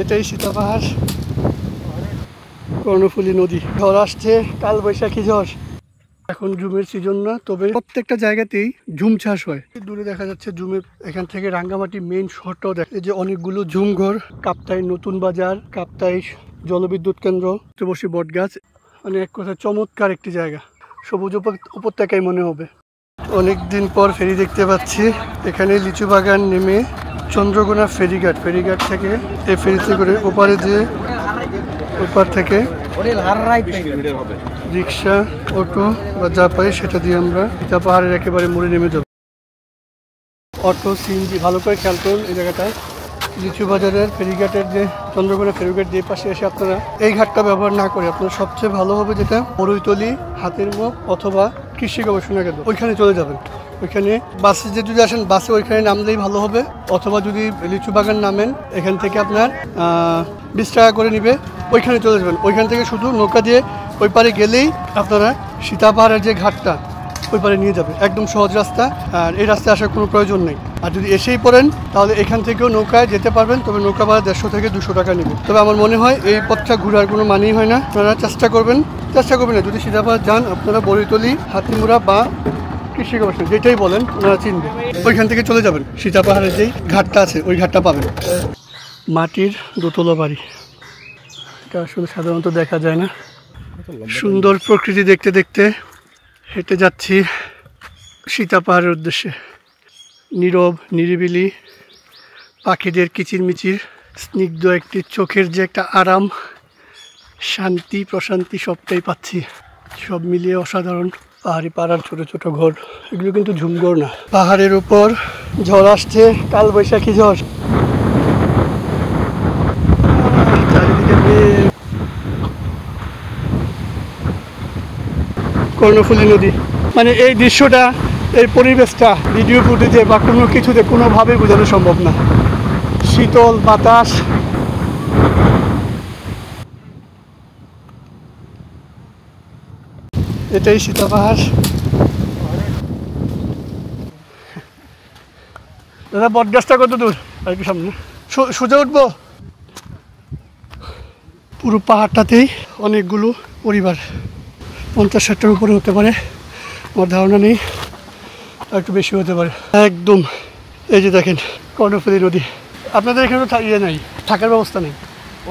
এটাই সীতা পাহাড়, কর্ণফুলী নদী। ঝড় আসছে, কালবৈশাখী ঝড়। এখন ঝুমের সিজন না, তবে প্রত্যেকটা জায়গাতেই ঝুম চাষ হয়। দূরে দেখা যাচ্ছে ঝুমের, এখান থেকে রাঙ্গামাটি মেইন শহরটাও দেখা, এই যে অনেকগুলো ঝুমঘর, কাপ্তাই নতুন বাজার, কাপ্তাই জলবিদ্যুৎ কেন্দ্র, বসি বট গাছ, মানে এক কথা চমৎকার একটি জায়গা। সবুজ উপত্যকায় মনে হবে। অনেকদিন পর ফেরি দেখতে পাচ্ছি। এখানে লিচু বাগান নেমে চন্দ্রকোনা ফেরিঘাট, ফেরিঘাট থেকে এই ফেরিতে করে ওপারে যে, ওপার থেকে রিক্সা, অটো বা যা পাই সেটা দিয়ে আমরা সীতা পাহাড়ের একেবারে মোড়ে নেমে যাব। অটো, সিএনজি, ভালো করে খেয়াল করুন এই জায়গাটায়। লিচু বাজারের ফেরিঘাটের যে চন্দ্রকোনা ফেরিঘাট দিয়ে পাশে এসে আপনারা এই ঘাটটা ব্যবহার না করে আপনারা সবচেয়ে ভালো হবে যেটা বড়ইতলি, হাতের মুখ অথবা কৃষি গবেষণা কেন্দ্র, ওইখানে চলে যাবেন। ওইখানে বাসে যে যদি আসেন, বাসে ওইখানে নামলেই ভালো হবে। অথবা যদি লিচু বাগান নামেন, এখান থেকে আপনার 20 টাকা করে নিবে, ওইখানে চলে যাবেন। ওইখান থেকে শুধু নৌকা দিয়ে ওই পারে গেলেই আপনারা সীতা পাহাড়ের যে ঘাটটা ওই পারে নিয়ে যাবে। একদম সহজ রাস্তা, আর এই রাস্তায় আসার কোনো প্রয়োজন নেই। আর যদি এসেই পড়েন তাহলে এখান থেকেও নৌকায় যেতে পারবেন, তবে নৌকা ভাড়া 150 থেকে 200 টাকা নেবে। তবে আমার মনে হয় এই পথটা ঘোরার কোনো মানেই হয় না। আপনারা চেষ্টা করবেন না, যদি সীতা পাহাড় যান আপনারা বড়ইতলি, হাতিমুড়া বা কৃষি গবেষণা যেটাই বলেন ওনারা চিনবে, ওইখান থেকে চলে যাবেন। সীতা পাহাড়ের যেই ঘাটটা আছে ওই ঘাটটা পাবেন। মাটির দোতলা বাড়ি, এটা আসলে সাধারণত দেখা যায় না। সুন্দর প্রকৃতি দেখতে দেখতে হেঁটে যাচ্ছি সীতা পাহাড়ের উদ্দেশ্যে। নীরব, নিরিবিলি, পাখিদের কিচিরমিচির, স্নিগ্ধ একটি চোখের যে একটা আরাম, শান্তি, প্রশান্তি সবটাই পাচ্ছি। সব মিলিয়ে অসাধারণ। পাহাড়ি পাড়ার ছোট ছোট ঘর, এগুলো কিন্তু ঝুমঘর না। পাহাড়ের উপর ঝড় আসছে, কালবৈশাখী ঝড়। চারিদিকে কর্ণফুলী নদী, মানে এই দৃশ্যটা, এই পরিবেশটা ভিডিও ফুটেজে বা কোনো কিছুতে কোনোভাবেই বোঝানো সম্ভব না। শীতল বাতাস, এটাই সীতা পাহাড়। দাদা বট গাছটা কত দূর? আর কি সামনে সোজা উঠবো? পুরো পাহাড়টাতেই অনেকগুলো পরিবার, 50-60টার উপরে হতে পারে, আমার ধারণা নেই, আর একটু বেশি হতে পারে। একদম এই যে দেখেন কর্ণফুলী নদী। আপনাদের এখানে তো ইয়ে নাই, থাকার ব্যবস্থা নেই?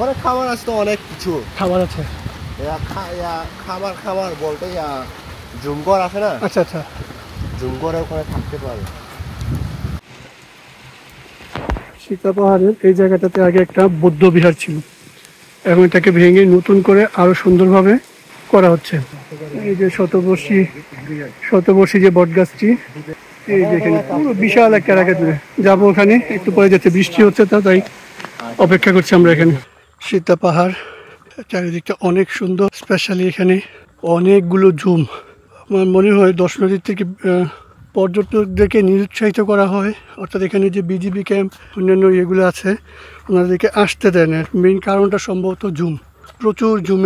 অনেক খাবার আছে তো, অনেক কিছু খাবার আছে। খাবার বলতে ঝুমঘর আছে না? আচ্ছা আচ্ছা, ঝুমঘরে ওখানে থাকতে পারে। সীতা পাহাড়ের এই জায়গাটাতে আগে একটা বৌদ্ধ বিহার ছিল, এখন এটাকে ভেঙে নতুন করে আরো সুন্দরভাবে করা হচ্ছে। এই যে শতবর্ষী যে বট গাছটি, এই যে এখানে পুরো বিশাল একটা এলাকা জুড়ে যাবো। ওখানে একটু পরে যাচ্ছে, বৃষ্টি হচ্ছে তো, তাই অপেক্ষা করছি আমরা এখানে। সীতা পাহাড় চারিদিকটা অনেক সুন্দর, স্পেশালি এখানে অনেকগুলো ঝুম। আমার মনে হয় 10 নদীর থেকে পর্যটকদেরকে নিরুৎসাহিত করা হয়, অর্থাৎ এখানে যে বিজিবি ক্যাম্প, অন্যান্য ইয়েগুলো আছে, ওনাদেরকে আসতে দেয় না। মেইন কারণটা সম্ভবত ঝুম, প্রচুর ঝুম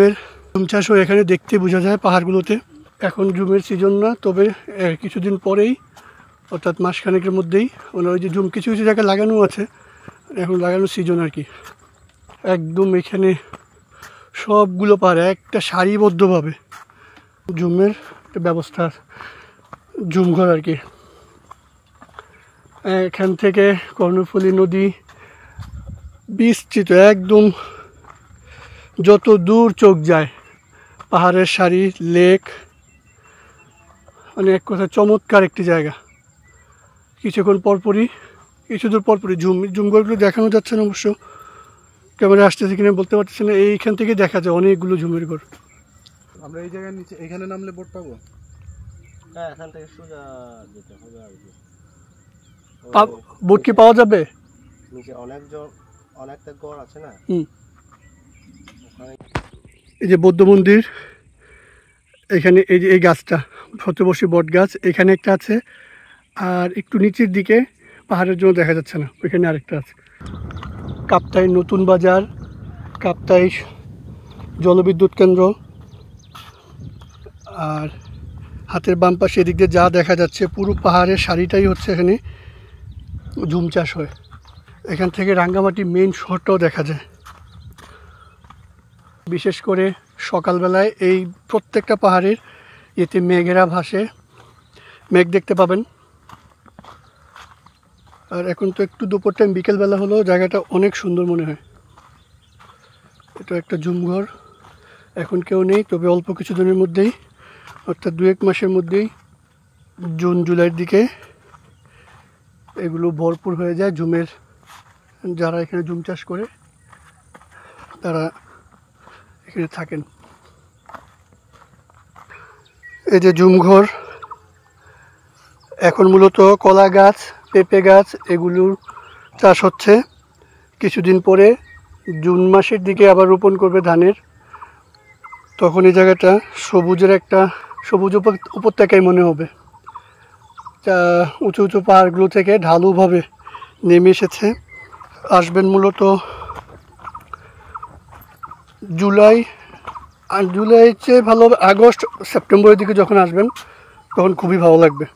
চাষ হয় এখানে, দেখতে বোঝা যায় পাহাড়গুলোতে। এখন ঝুমের সিজন না, তবে কিছুদিন পরেই, অর্থাৎ মাসখানেকের মধ্যেই ওনার ওই যে ঝুম কিছু কিছু জায়গায় লাগানো আছে, এখন লাগানোর সিজন আর কি। একদম এখানে সবগুলো পাহাড় একটা সারিবদ্ধভাবে ঝুমের একটা ব্যবস্থা, ঝুমঘর আর কি। এখান থেকে কর্ণফুলী নদী বিস্তৃত, একদম যত দূর চোখ যায় পাহাড়ের সারি, লেক, মানে এক কথা চমৎকার একটি জায়গা। কিছুক্ষণ পরপরই, কিছু দূর পরপরই ঝুমঘরগুলো দেখানো যাচ্ছে না, অবশ্য ক্যামেরা আসতেছে কিনা বলতে পারতেছি না। এইখান থেকে দেখা যায় অনেকগুলো ঝুমের ঘর। আমরা এই জায়গায় নিচে এখানে নামলে বোট পাবো? হ্যাঁ, এখান থেকে সোজা যেতে হবে। বোট কি পাওয়া যাবে? নিচে অনেকটা ঘর আছে না? এই যে বৌদ্ধ মন্দির, এখানে এই যে এই গাছটা শতবর্ষী বট গাছ, এখানে একটা আছে, আর একটু নিচের দিকে পাহাড়ের জন্য দেখা যাচ্ছে না, ওইখানে আরেকটা আছে। কাপ্তাই নতুন বাজার, কাপ্তাই জলবিদ্যুৎ কেন্দ্র, আর হাতের বাম পাশে এদিক দিয়ে যা দেখা যাচ্ছে পুরো পাহাড়ের সারিটাই হচ্ছে এখানে ঝুম চাষ হয়। এখান থেকে রাঙ্গামাটি মেইন শহরটাও দেখা যায়। বিশেষ করে সকালবেলায় এই প্রত্যেকটা পাহাড়ের এতে মেঘেরা ভাসে, মেঘ দেখতে পাবেন। আর এখন তো একটু দুপুর টাইম, বিকেলবেলা হলেও জায়গাটা অনেক সুন্দর মনে হয়। এটা একটা ঝুমঘর, এখন কেউ নেই, তবে অল্প কিছু দিনের মধ্যেই, অর্থাৎ 2-1 মাসের মধ্যেই, জুন জুলাইয়ের দিকে এগুলো ভরপুর হয়ে যায় ঝুমের। যারা এখানে ঝুম চাষ করে তারা এখানে থাকেন। এই যে ঝুমঘর, এখন মূলত কলা গাছ, পেঁপে গাছ এগুলোর চাষ হচ্ছে। কিছুদিন পরে জুন মাসের দিকে আবার রোপণ করবে ধানের। তখন এই জায়গাটা সবুজের একটা সবুজ উপত্যকায় মনে হবে। উঁচু উঁচু পাহাড়গুলো থেকে ঢালুভাবে নেমে এসেছে। আসবেন মূলত জুলাই চেয়ে ভালো আগস্ট সেপ্টেম্বরের দিকে যখন আসবেন তখন খুবই ভালো লাগবে।